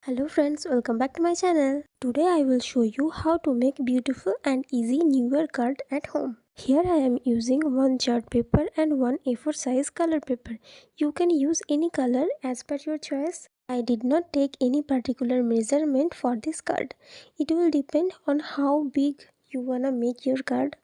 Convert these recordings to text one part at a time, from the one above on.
Hello friends, welcome back to my channel. Today I will show you how to make beautiful and easy New Year card at home. Here I am using one chart paper and one A4 size color paper. You can use any color as per your choice. I did not take any particular measurement for this card. It will depend on how big you wanna make your card.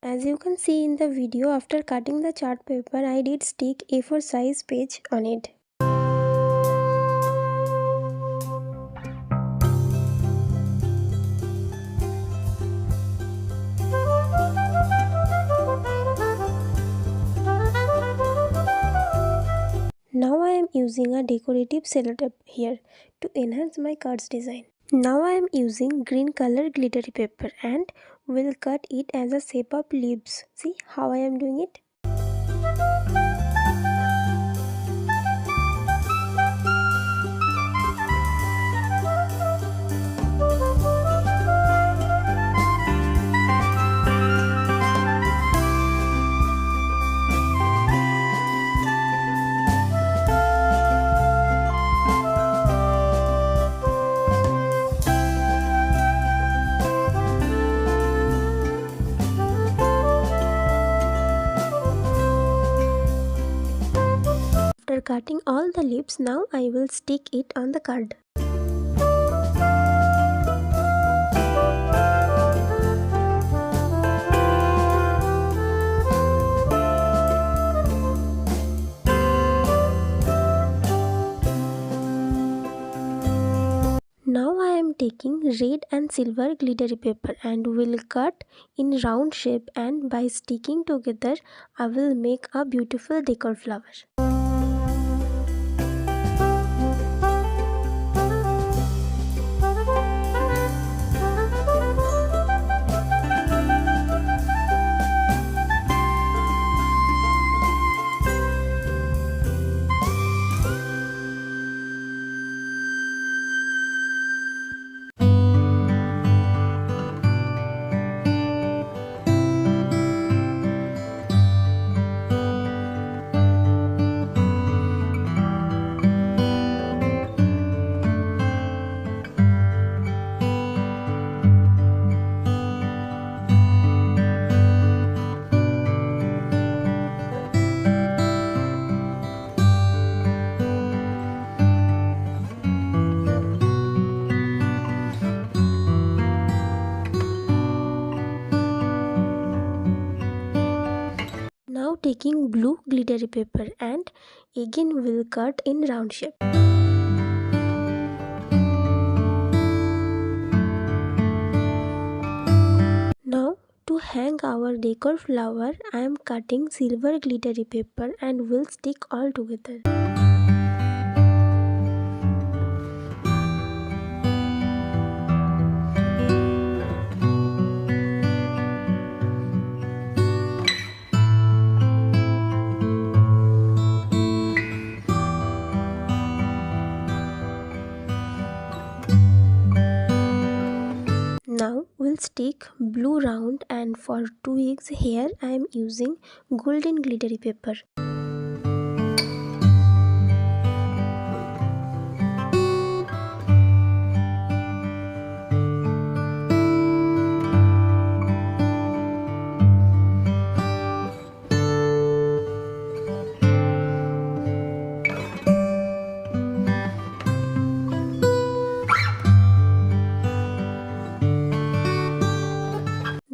As you can see in the video, after cutting the chart paper, I did stick A4 size page on it. Now I am using a decorative cellotape here to enhance my card's design. Now I am using green color glittery paper and will cut it as a shape of leaves. See how I am doing it? After cutting all the leaves, now I will stick it on the card. Now I am taking red and silver glittery paper and will cut in round shape, and by sticking together I will make a beautiful decor flower. Now taking blue glittery paper and again will cut in round shape. Now to hang our decor flower, I am cutting silver glittery paper and will stick all together. Now we'll stick blue round, and for twigs here I am using golden glittery paper.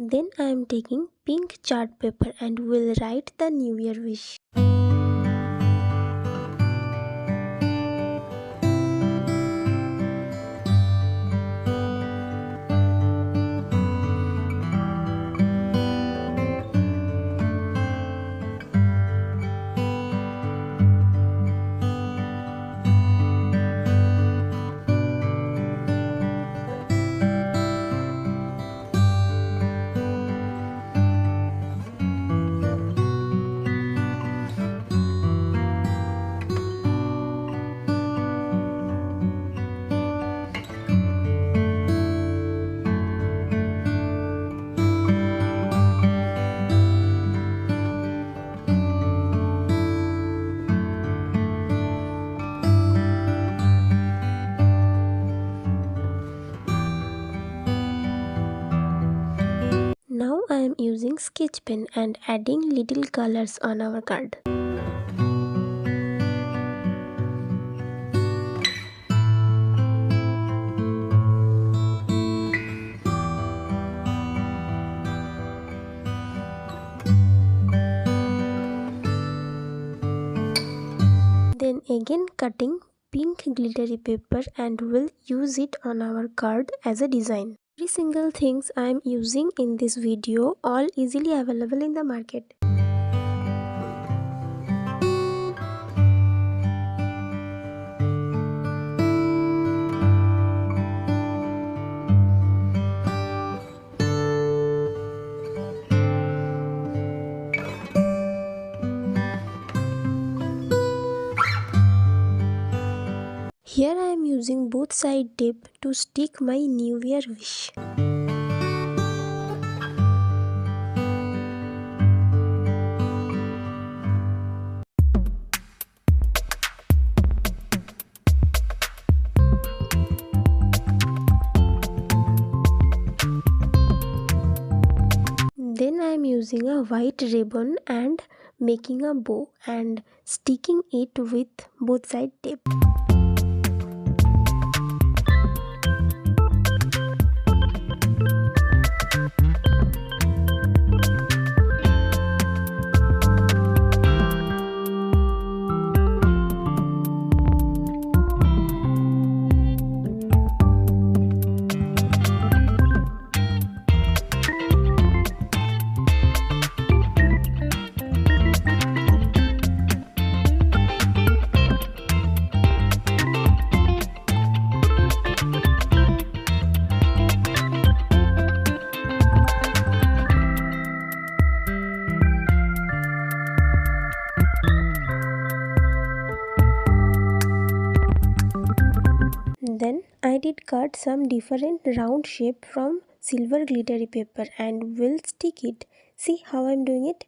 Then I am taking pink chart paper and will write the New Year wish. Now I am using sketch pen and adding little colors on our card. Then again cutting pink glittery paper and will use it on our card as a design. Every single things I am using in this video all easily available in the market. Here I am using both side tape to stick my New Year wish. Then I am using a white ribbon and making a bow and sticking it with both side tape. Then I did cut some different round shape from silver glittery paper and will stick it. See how I'm doing it?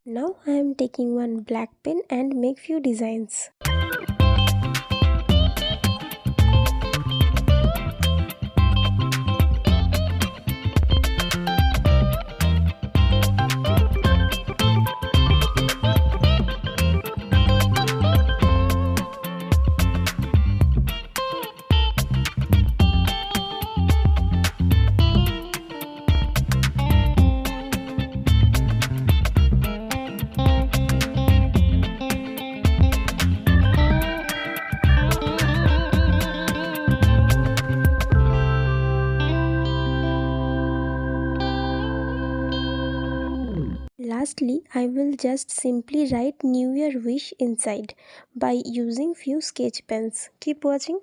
Now I am taking one black pen and make few designs. lastly, I will just simply write New Year wish inside by using few sketch pens. Keep watching.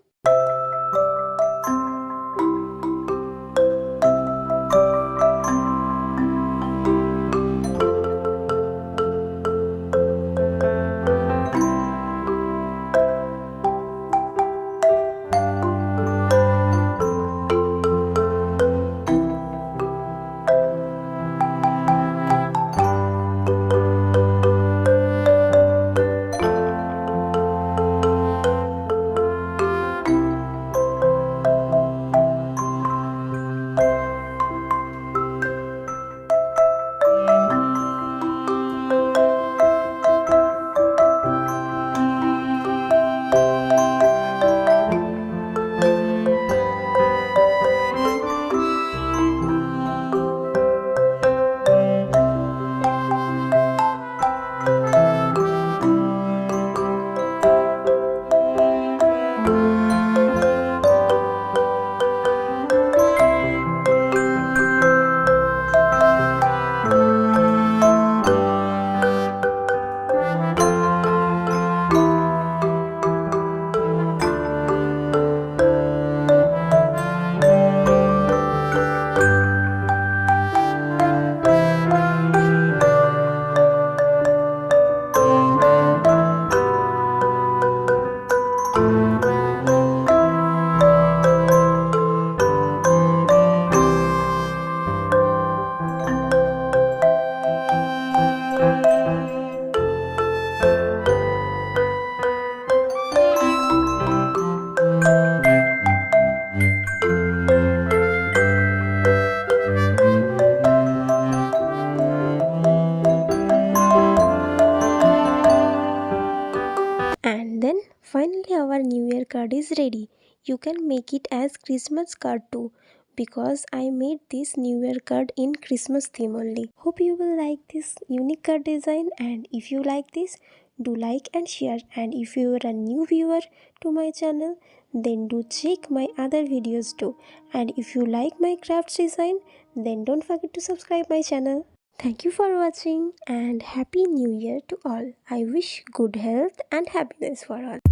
And then finally our New Year card is ready. You can make it as Christmas card too, because I made this New Year card in Christmas theme only. Hope you will like this unique card design, and if you like this, do like and share. And if you are a new viewer to my channel, then do check my other videos too. And if you like my crafts design, then don't forget to subscribe my channel. Thank you for watching and Happy New Year to all. I wish good health and happiness for all.